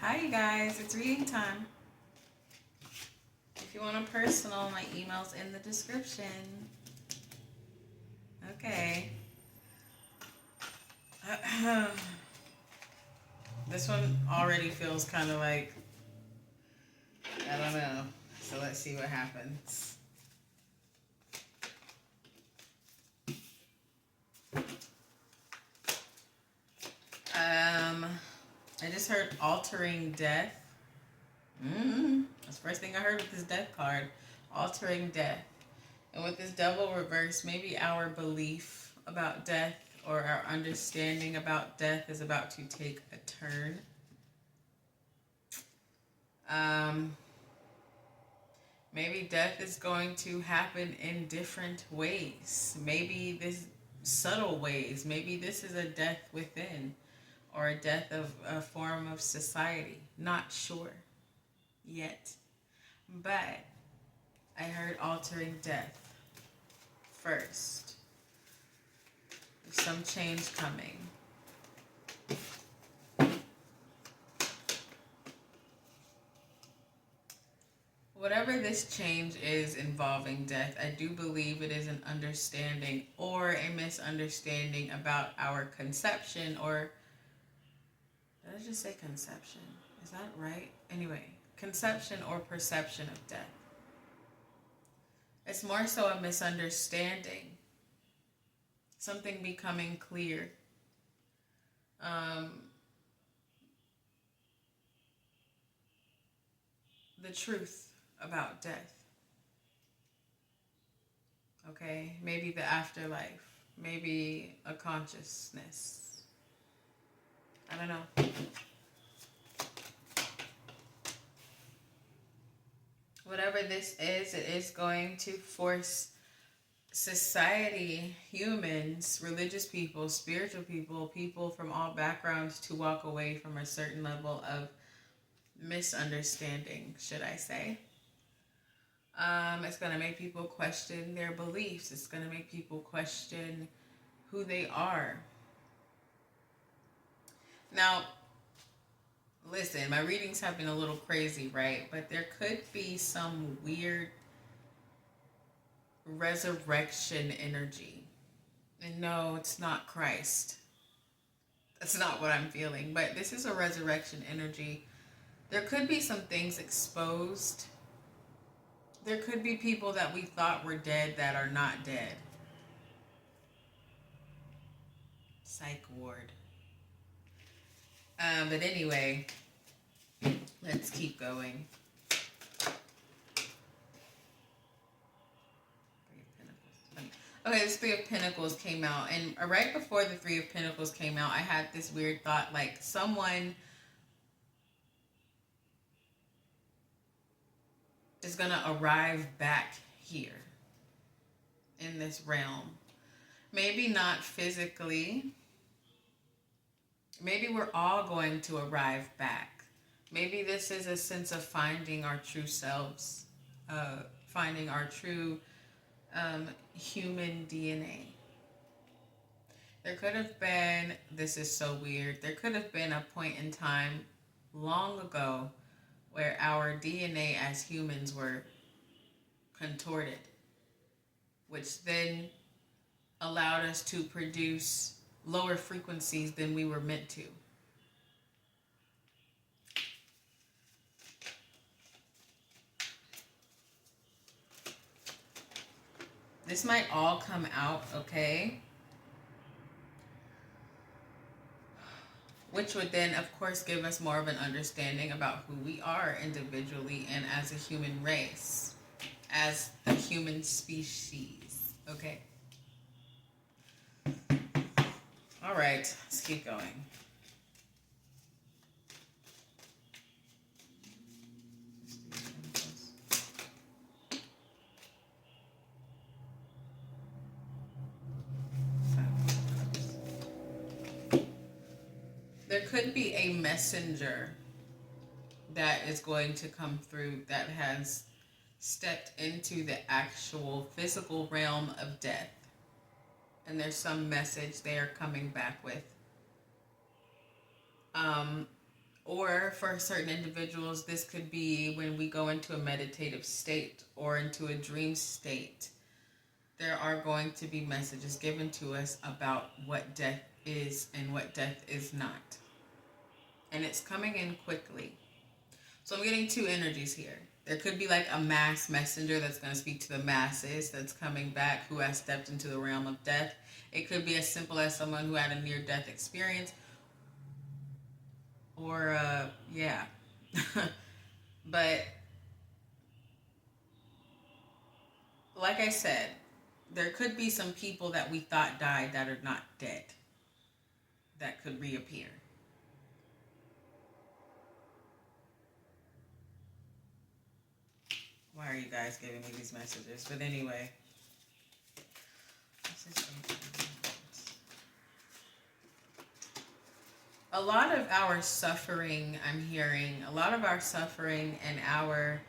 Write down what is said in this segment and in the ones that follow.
Hi, you guys. It's reading time. If you want a personal, my email's in the description. Okay. This one already feels kind of like, I don't know. So let's see what happens. I just heard altering death. That's the first thing I heard with this death card. Altering death. And with this double reverse, maybe our belief about death or our understanding about death is about to take a turn. Maybe death is going to happen in different ways. Maybe this subtle ways. Maybe this is a death within or a death of a form of society. Not sure yet. But I heard altering death first. There's some change coming. Whatever this change is involving death, I do believe it is an understanding or a misunderstanding about our conception, or did I just say conception? Is that right? Anyway, conception or perception of death. It's more so a misunderstanding. Something becoming clear. The truth about death. Okay, maybe the afterlife, maybe a consciousness. I don't know. Whatever this is, it is going to force society, humans, religious people, spiritual people, people from all backgrounds to walk away from a certain level of misunderstanding, should I say. It's going to make people question their beliefs. It's going to make people question who they are. Now, listen, my readings have been a little crazy, right? But there could be some weird resurrection energy. And no, it's not Christ. That's not what I'm feeling. But this is a resurrection energy. There could be some things exposed. There could be people that we thought were dead that are not dead. Psych ward. But anyway, let's keep going. Okay, this Three of Pentacles came out. And right before the Three of Pentacles came out, I had this weird thought, like someone is going to arrive back here in this realm. Maybe not physically. Maybe we're all going to arrive back. Maybe this is a sense of finding our true selves, finding our true human DNA. There could have been, this is so weird, there could have been a point in time long ago where our DNA as humans were contorted, which then allowed us to produce lower frequencies than we were meant to. This might all come out, okay? Which would then, of course, give us more of an understanding about who we are individually and as a human race, as a human species, okay? All right, let's keep going. There could be a messenger that is going to come through that has stepped into the actual physical realm of death. And there's some message they are coming back with. Or for certain individuals, this could be when we go into a meditative state or into a dream state. There are going to be messages given to us about what death is and what death is not. And it's coming in quickly. So I'm getting two energies here. There could be like a mass messenger that's going to speak to the masses that's coming back who has stepped into the realm of death. It could be as simple as someone who had a near-death experience. Or, yeah. But, like I said, there could be some people that we thought died that are not dead that could reappear. Why are you guys giving me these messages? But anyway. A lot of our suffering, I'm hearing, a lot of our suffering and our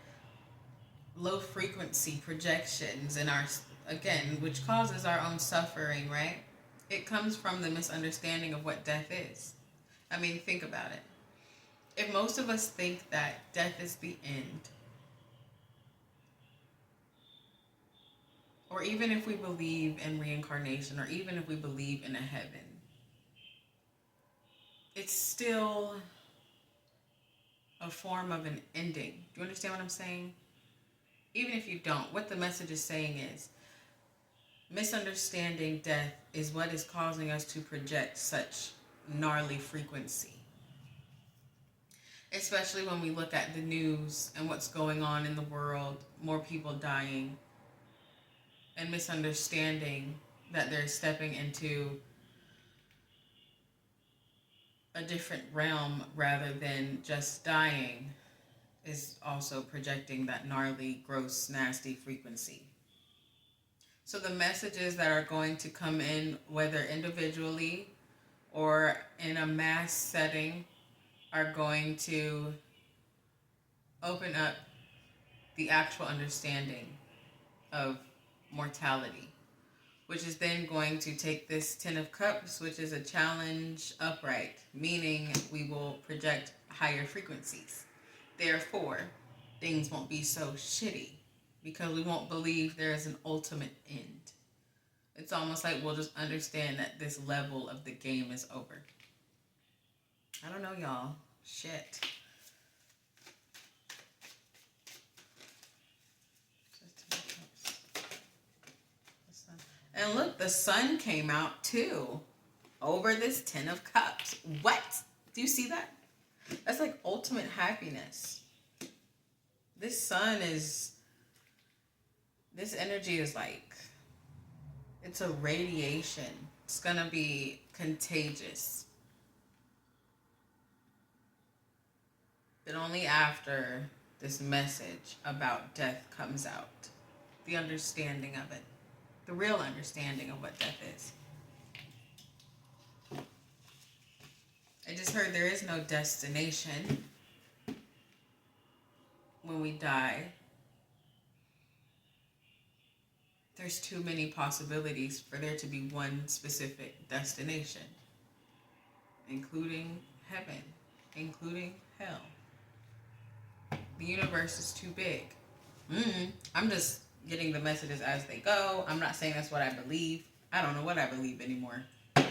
low frequency projections and our, again, which causes our own suffering, right? It comes from the misunderstanding of what death is. I mean, think about it. If most of us think that death is the end, or even if we believe in reincarnation, or even if we believe in a heaven, it's still a form of an ending. Do you understand what I'm saying? Even if you don't, what the message is saying is, misunderstanding death is what is causing us to project such gnarly frequency. Especially when we look at the news and what's going on in the world, more people dying, and misunderstanding that they're stepping into a different realm rather than just dying is also projecting that gnarly, gross, nasty frequency. So the messages that are going to come in, whether individually or in a mass setting, are going to open up the actual understanding of mortality, which is then going to take this 10 of Cups, which is a challenge upright, meaning we will project higher frequencies. Therefore, things won't be so shitty because we won't believe there is an ultimate end. It's almost like we'll just understand that this level of the game is over. I don't know, y'all. Shit. And look, the sun came out too over this 10 of Cups. What? Do you see that? That's like ultimate happiness. This sun is, this energy is like, it's a radiation. It's going to be contagious. But only after this message about death comes out. The understanding of it. The real understanding of what death is. I just heard there is no destination when we die. There's too many possibilities for there to be one specific destination, including heaven, including hell. The universe is too big. I'm just getting the messages as they go. I'm not saying that's what I believe. I don't know what I believe anymore. But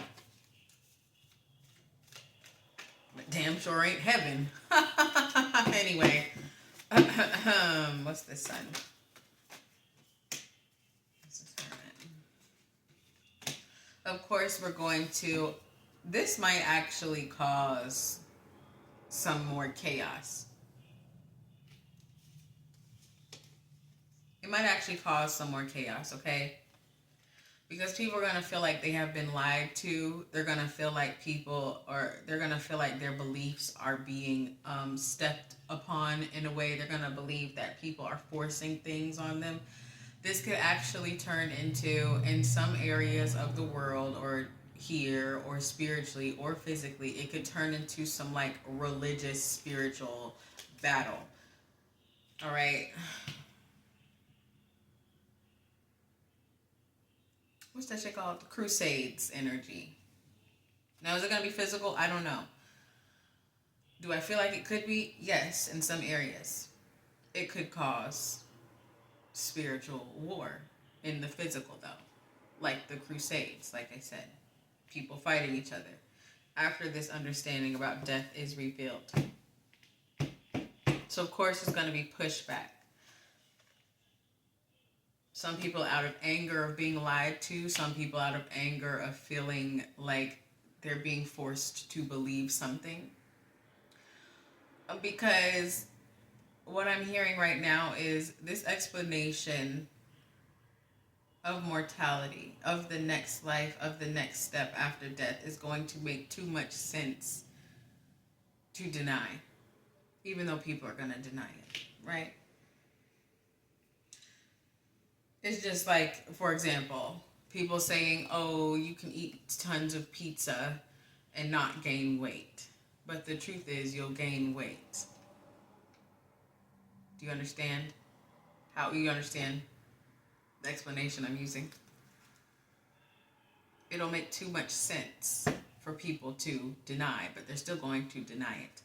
damn sure ain't heaven. Anyway. What's this sun? Of course, we're going to... This might actually cause some more chaos. It might actually cause some more chaos, okay? Because people are going to feel like they have been lied to. They're going to feel like they're going to feel like their beliefs are being stepped upon in a way. They're going to believe that people are forcing things on them. This could actually turn into, in some areas of the world or here or spiritually or physically, it could turn into some like religious, spiritual battle. All right. What's that shit called? The Crusades energy. Now, is it going to be physical? I don't know. Do I feel like it could be? Yes, in some areas. It could cause spiritual war in the physical, though. Like the Crusades, like I said. People fighting each other. After this understanding about death is revealed. So, of course, it's going to be pushback. Some people out of anger of being lied to. Some people out of anger of feeling like they're being forced to believe something. Because what I'm hearing right now is this explanation of mortality, of the next life, of the next step after death is going to make too much sense to deny, even though people are going to deny it, right? It's just like, for example, people saying, oh, you can eat tons of pizza and not gain weight. But the truth is, you'll gain weight. Do you understand? How you understand the explanation I'm using? It'll make too much sense for people to deny, but they're still going to deny it.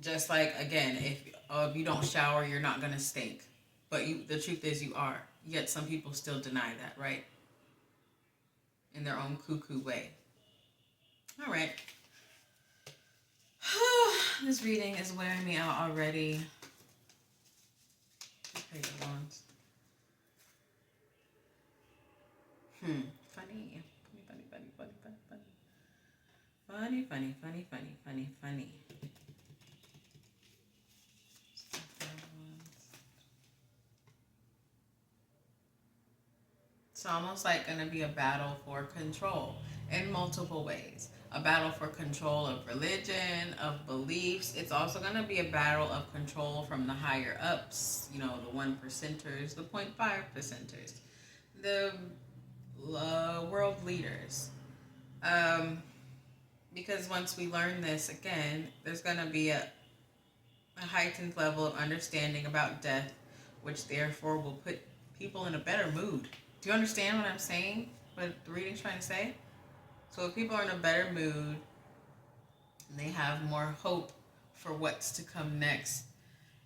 Just like, again, if you don't shower, you're not going to stink. But the truth is you are. Yet some people still deny that, right? In their own cuckoo way. All right. This reading is wearing me out already. Page of Wands. Funny. Funny. It's almost like going to be a battle for control in multiple ways. A battle for control of religion, of beliefs. It's also going to be a battle of control from the higher ups, you know, the 1%ers, the 0.5%ers, the world leaders. Because once we learn this, again, there's going to be a heightened level of understanding about death, which therefore will put people in a better mood. Do you understand what I'm saying? What the reading's trying to say? So if people are in a better mood and they have more hope for what's to come next,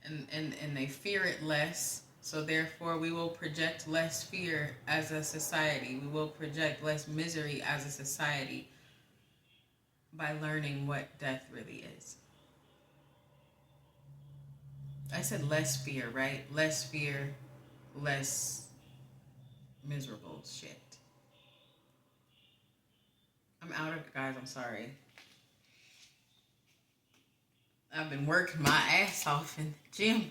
and they fear it less, so therefore we will project less fear as a society. We will project less misery as a society by learning what death really is. I said less fear, right? Less fear, less miserable shit. I'm out of it, guys. I'm sorry. I've been working my ass off in the gym.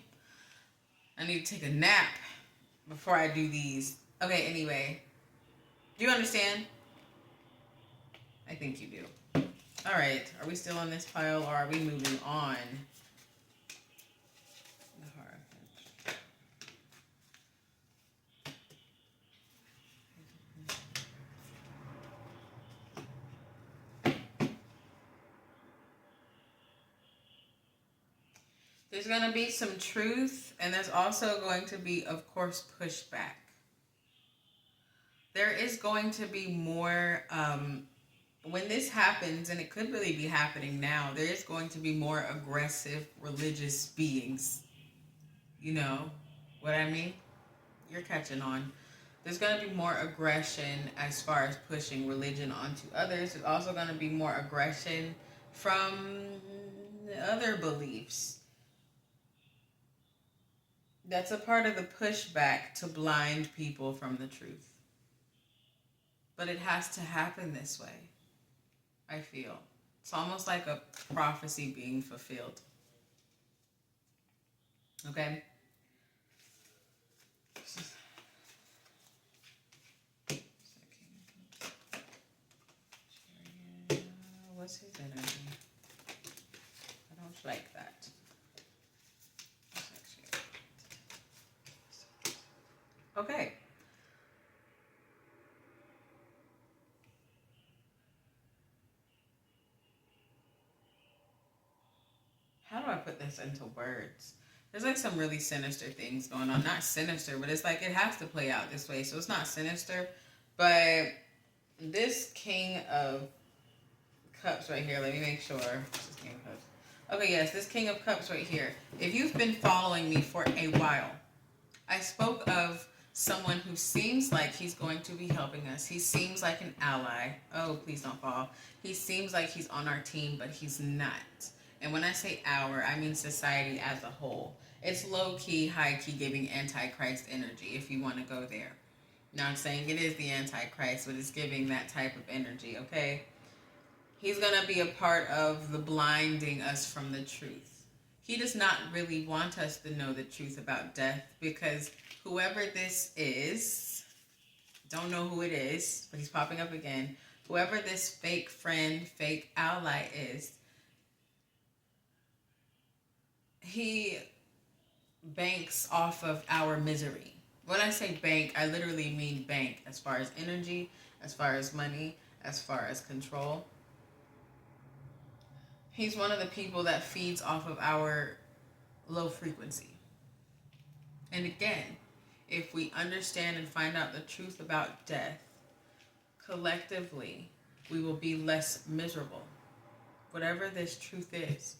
I need to take a nap before I do these. Okay, anyway. Do you understand? I think you do. All right. Are we still on this pile or are we moving on? There's going to be some truth, and there's also going to be, of course, pushback. There is going to be more, when this happens, and it could really be happening now, there is going to be more aggressive religious beings. You know what I mean? You're catching on. There's going to be more aggression as far as pushing religion onto others. There's also going to be more aggression from other beliefs. That's a part of the pushback to blind people from the truth. But it has to happen this way, I feel. It's almost like a prophecy being fulfilled. Okay? What's his energy? I don't like that. Okay. How do I put this into words? There's like some really sinister things going on. Not sinister, but it's like it has to play out this way. So it's not sinister. But this King of Cups right here. Let me make sure. This is King of Cups. Okay, yes, this King of Cups right here. If you've been following me for a while, I spoke of someone who seems like he's going to be helping us. He seems like an ally. Oh, please don't fall. He seems like he's on our team, but he's not. And when I say our, I mean society as a whole. It's low-key, high-key giving Antichrist energy, if you want to go there. Not saying it is the Antichrist, but it's giving that type of energy, okay? He's going to be a part of the blinding us from the truth. He does not really want us to know the truth about death, because whoever this is, don't know who it is, but he's popping up again. Whoever this fake friend, fake ally is, he banks off of our misery. When I say bank, I literally mean bank as far as energy, as far as money, as far as control. He's one of the people that feeds off of our low frequency. And again, if we understand and find out the truth about death, collectively, we will be less miserable. Whatever this truth is,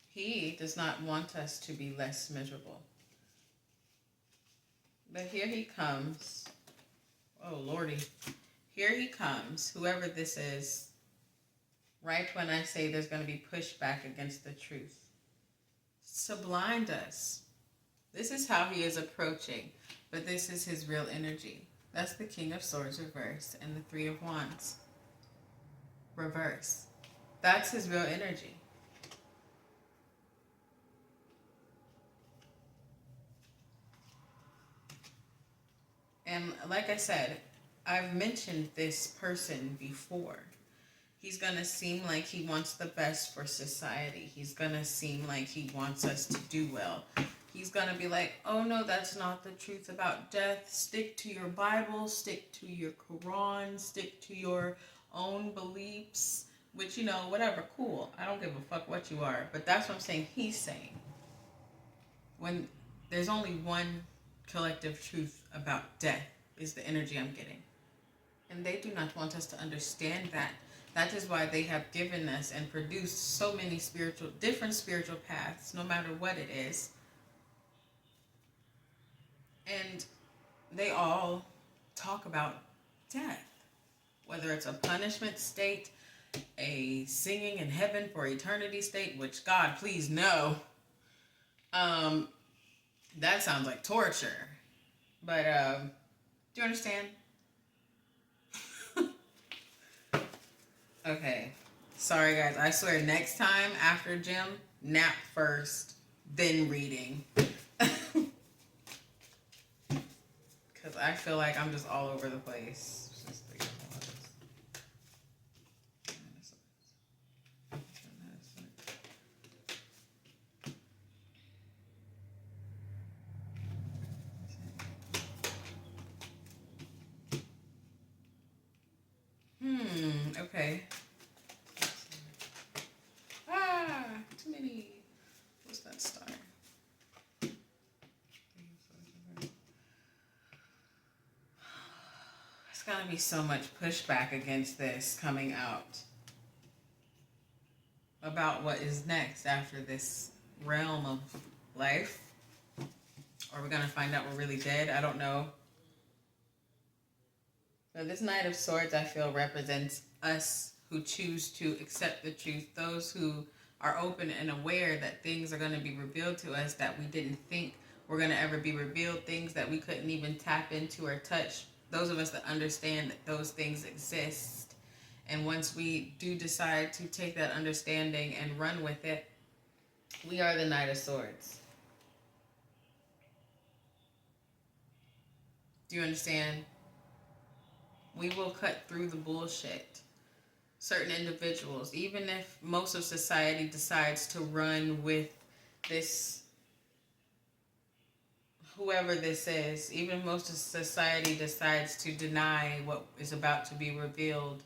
he does not want us to be less miserable. But here he comes. Oh, Lordy. Here he comes, whoever this is, right when I say there's going to be pushback against the truth. To blind us. This is how he is approaching, but this is his real energy. That's the King of Swords reversed and the Three of Wands reverse. That's his real energy. And like I said, I've mentioned this person before. He's going to seem like he wants the best for society. He's going to seem like he wants us to do well. He's going to be like, oh no, that's not the truth about death. Stick to your Bible, stick to your Quran, stick to your own beliefs, which, you know, whatever, cool. I don't give a fuck what you are. But that's what I'm saying he's saying. When there's only one collective truth about death is the energy I'm getting. And they do not want us to understand that. That is why they have given us and produced so many different spiritual paths, no matter what it is. And they all talk about death. Whether it's a punishment state, a singing in heaven for eternity state, which God, please no. That sounds like torture. But, do you understand? Okay. Sorry, guys. I swear, next time after gym, nap first, then reading. Because I feel like I'm just all over the place. Okay. Too many. What's that star? There's gonna be so much pushback against this coming out about what is next after this realm of life. Are we gonna find out we're really dead? I don't know. So this Knight of Swords, I feel, represents us who choose to accept the truth. Those who are open and aware that things are going to be revealed to us that we didn't think were going to ever be revealed. Things that we couldn't even tap into or touch. Those of us that understand that those things exist. And once we do decide to take that understanding and run with it, we are the Knight of Swords. Do you understand? We will cut through the bullshit. Certain individuals, even if most of society decides to run with this, whoever this is, even if most of society decides to deny what is about to be revealed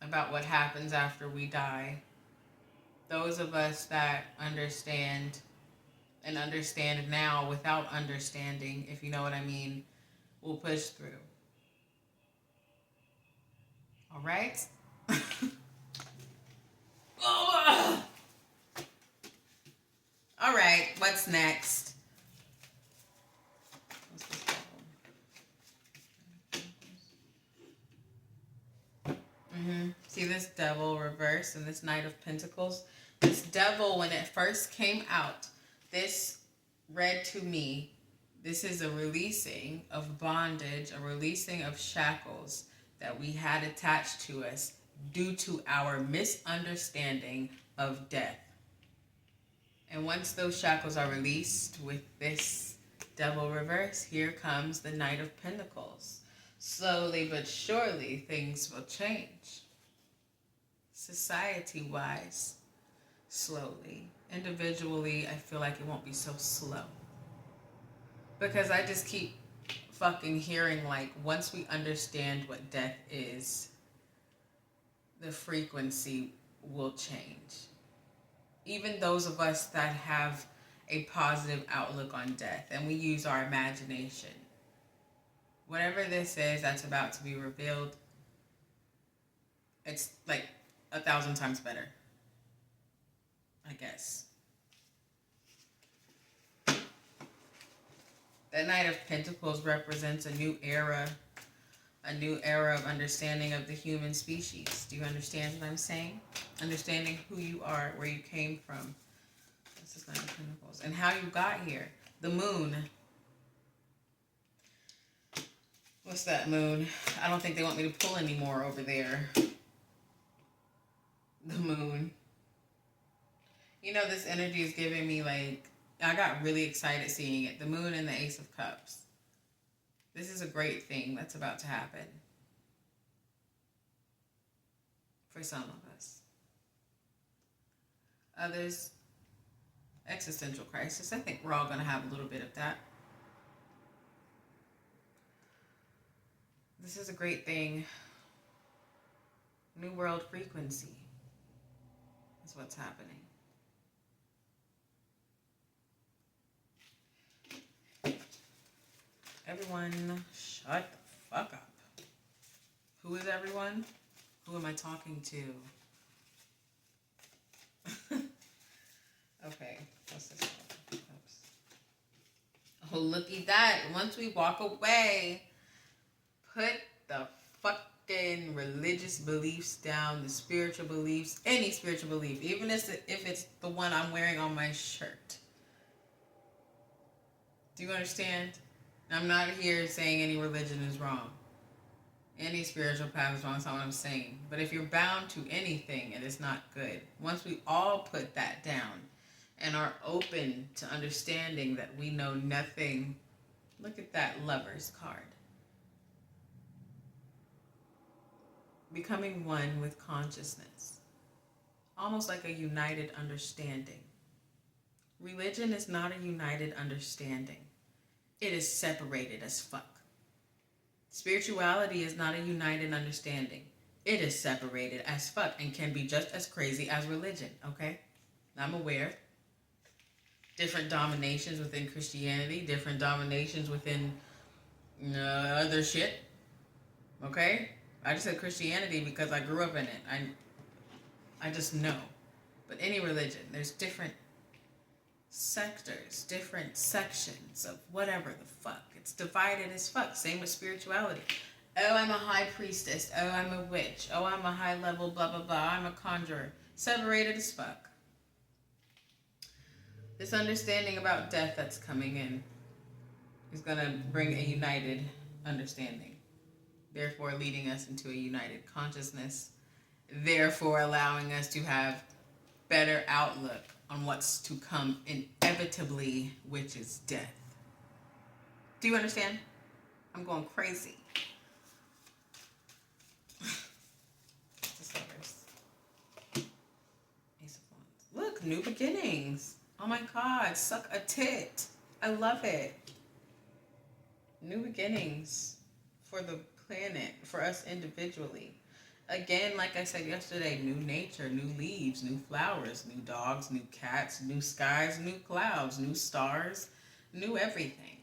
about what happens after we die, those of us that understand and understand now without understanding, if you know what I mean, will push through. All right? What's next? What's this devil? See this devil reverse and this Knight of Pentacles? This devil, when it first came out, this read to me, this is a releasing of bondage, a releasing of shackles that we had attached to us due to our misunderstanding of death. And once those shackles are released with this devil reverse, here comes the Knight of Pentacles. Slowly but surely, things will change. Society-wise, slowly. Individually, I feel like it won't be so slow. Because I just keep fucking hearing, like, once we understand what death is, the frequency will change. Even those of us that have a positive outlook on death and we use our imagination, whatever this is that's about to be revealed, it's like 1,000 times better, I guess. The Knight of Pentacles represents a new era of understanding of the human species. Do you understand what I'm saying? Understanding who you are, where you came from. This is Knight of Pentacles. And how you got here. The moon. What's that moon? I don't think they want me to pull anymore over there. The moon. You know, this energy is giving me, like, I got really excited seeing it. The moon and the Ace of Cups. This is a great thing that's about to happen. For some of us. Others, existential crisis. I think we're all going to have a little bit of that. This is a great thing. New world frequency is what's happening. Everyone, shut the fuck up. Who is everyone? Who am I talking to? Okay, what's this one? Oops. Oh, looky that. Once we walk away, put the fucking religious beliefs down, the spiritual beliefs, any spiritual belief, even if it's the one I'm wearing on my shirt. Do you understand? I'm not here saying any religion is wrong. Any spiritual path is wrong, that's not what I'm saying. But if you're bound to anything, it is not good. Once we all put that down and are open to understanding that we know nothing, look at that Lover's card. Becoming one with consciousness. Almost like a united understanding. Religion is not a united understanding. It is separated as fuck. Spirituality is not a united understanding. It is separated as fuck and can be just as crazy as religion, okay? I'm aware. Different dominations within Christianity, different dominations within other shit, okay? I just said Christianity because I grew up in it. I just know. But any religion, there's different sectors, different sections of whatever the fuck. It's divided as fuck. Same with spirituality. Oh, I'm a high priestess. Oh, I'm a witch. Oh, I'm a high level blah blah blah. I'm a conjurer. Separated as fuck. This understanding about death that's coming in is going to bring a united understanding. Therefore leading us into a united consciousness. Therefore allowing us to have better outlook on what's to come inevitably, which is death. Do you understand? I'm going crazy. Ace of Wands. Look, new beginnings. Oh my God, suck a tit. I love it. New beginnings for the planet, for us individually. Again, like I said yesterday, new nature, new leaves, new flowers, new dogs, new cats, new skies, new clouds, new stars, new everything.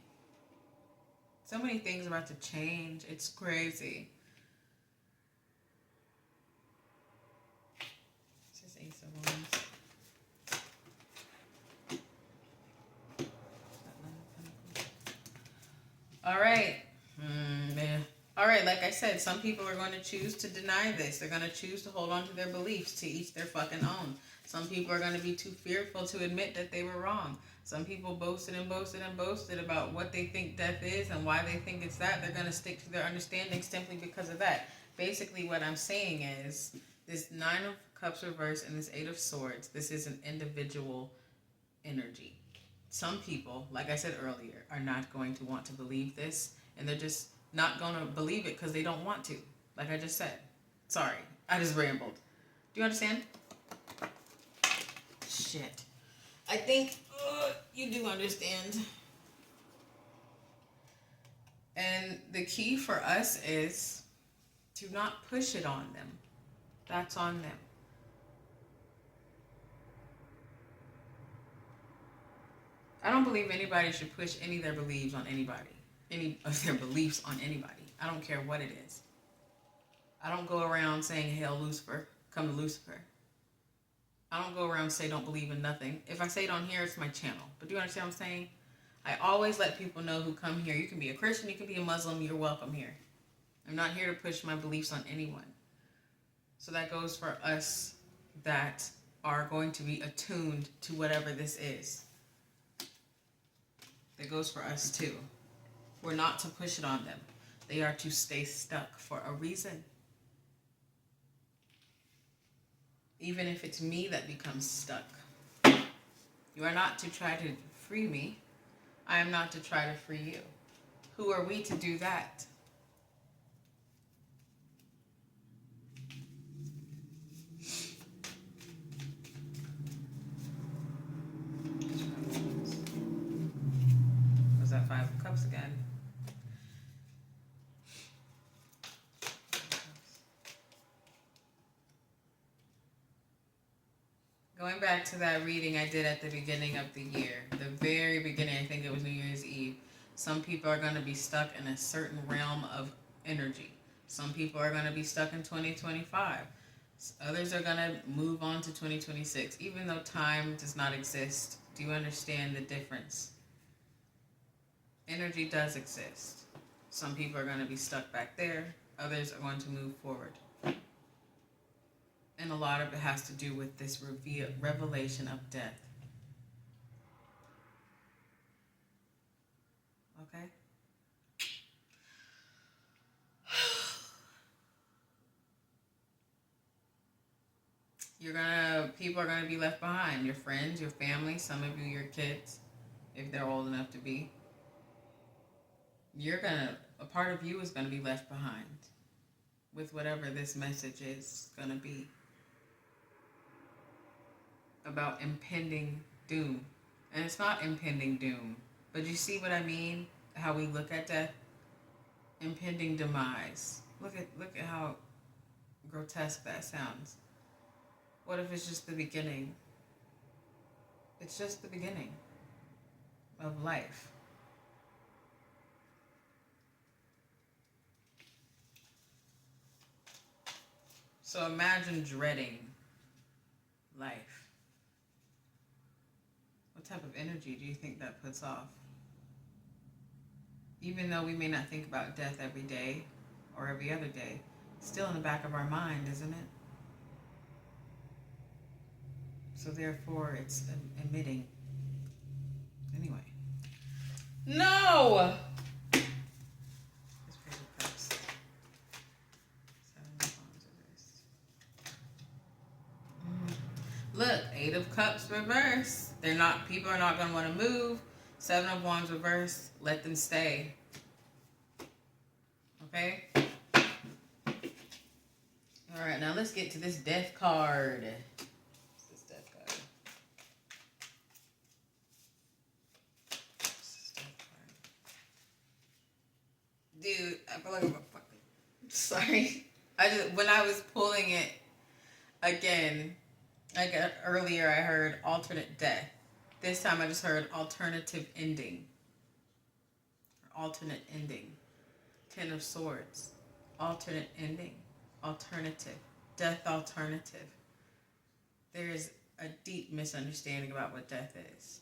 So many things about to change. It's crazy. This is Ace of Wands. right, like I said, some people are going to choose to deny this. They're going to choose to hold on to their beliefs, to each their fucking own. Some people are going to be too fearful to admit that they were wrong. Some people boasted and boasted and boasted about what they think death is and why they think it's that. They're going to stick to their understanding simply because of that. Basically, what I'm saying is this Nine of Cups reverse and this Eight of Swords, this is an individual energy. Some people, like I said earlier, are not going to want to believe this, and they're just not going to believe it because they don't want to. Like I just said. Sorry, I just rambled. Do you understand? Shit. I think you do understand. And the key for us is to not push it on them. That's on them. I don't believe anybody should push any of their beliefs on anybody. Any of their beliefs on anybody. I don't care what it is. I don't go around saying, hail Lucifer, come to Lucifer. I don't go around and say don't believe in nothing. If I say it on here, it's my channel. But do you understand what I'm saying? I always let people know who come here. You can be a Christian, you can be a Muslim, you're welcome here. I'm not here to push my beliefs on anyone. So that goes for us that are going to be attuned to whatever this is. That goes for us too. We're not to push it on them. They are to stay stuck for a reason. Even if it's me that becomes stuck. You are not to try to free me. I am not to try to free you. Who are we to do that? Was that Five of Cups again? Going back to that reading I did at the beginning of the year, the very beginning, I think it was New Year's Eve. Some people are going to be stuck in a certain realm of energy. Some people are going to be stuck in 2025. Others are going to move on to 2026. Even though time does not exist, do you understand the difference? Energy does exist. Some people are going to be stuck back there. Others are going to move forward. And a lot of it has to do with this revelation of death. Okay? People are gonna be left behind. Your friends, your family, some of you, your kids, if they're old enough to be. A part of you is gonna be left behind with whatever this message is gonna be. About impending doom. And it's not impending doom. But you see what I mean? How we look at death? Impending demise. Look at how grotesque that sounds. What if it's just the beginning? It's just the beginning of life. So imagine dreading life. What type of energy do you think that puts off? Even though we may not think about death every day or every other day, it's still in the back of our mind, isn't it? So therefore, it's emitting. Anyway. No! Look, Eight of Cups reverse. People are not going to want to move. Seven of Wands reverse. Let them stay. Okay? Alright, now let's get to this Death card. What's this Death card? Dude, I feel like I'm a fucking... Sorry. When I was pulling it again... Like earlier I heard alternate death. This time I just heard alternative ending. Alternate ending. Ten of Swords. Alternate ending. Alternative. Death alternative. There is a deep misunderstanding about what death is.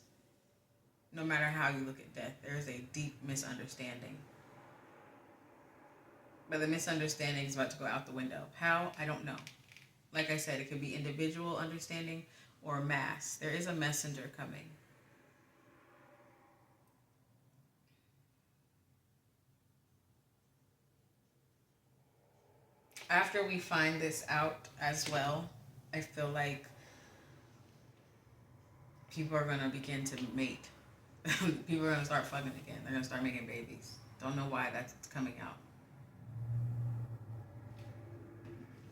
No matter how you look at death, there is a deep misunderstanding. But the misunderstanding is about to go out the window. How? I don't know. Like I said, it could be individual understanding or mass. There is a messenger coming. After we find this out as well, I feel like people are going to begin to mate. People are going to start fucking again. They're going to start making babies. Don't know why that's coming out.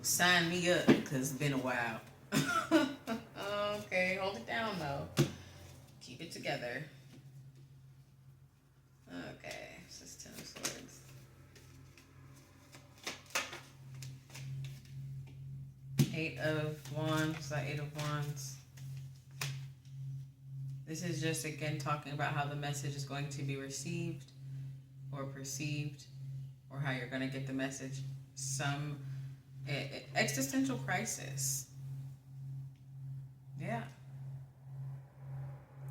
Sign me up, because it's been a while. Okay, hold it down though. Keep it together. Okay, this is Ten of Swords. Eight of Wands, that Eight of Wands. This is just again talking about how the message is going to be received or perceived, or how you're going to get the message. Some existential crisis. Yeah.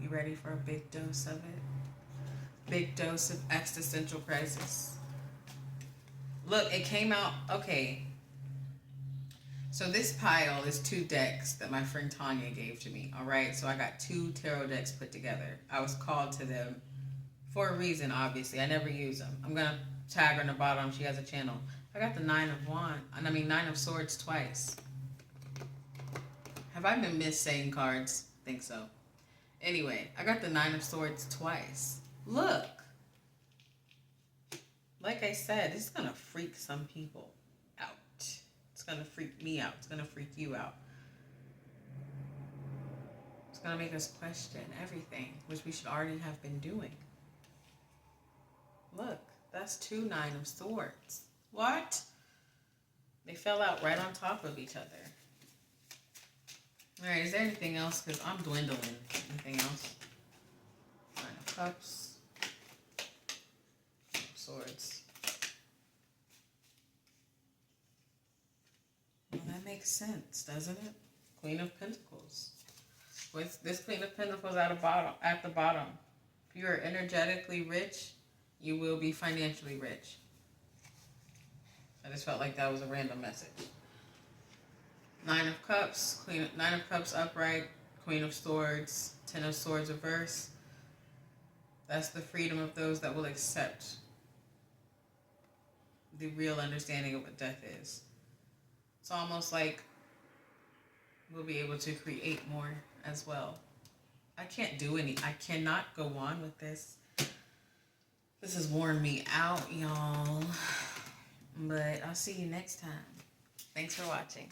You ready for a big dose of it? Big dose of existential crisis. Look, it came out. Okay. So this pile is 2 decks that my friend Tanya gave to me. All right. So I got 2 tarot decks put together. I was called to them for a reason, obviously. I never use them. I'm going to tag her in the bottom. She has a channel. I got the Nine of Swords twice. Have I been saying cards? I think so. Anyway, I got the Nine of Swords twice. Look. Like I said, this is going to freak some people out. It's going to freak me out. It's going to freak you out. It's going to make us question everything, which we should already have been doing. Look, that's 2 Nine of Swords. What? They fell out right on top of each other. All right, is there anything else? Because I'm dwindling. Anything else? Nine of Cups. Swords. Well, that makes sense, doesn't it? Queen of Pentacles. With this Queen of Pentacles at the bottom. If you are energetically rich, you will be financially rich. I just felt like that was a random message. Nine of Cups, Nine of Cups upright, Queen of Swords, Ten of Swords reverse. That's the freedom of those that will accept the real understanding of what death is. It's almost like we'll be able to create more as well. I cannot go on with this. This has worn me out, y'all. But I'll see you next time. Thanks for watching.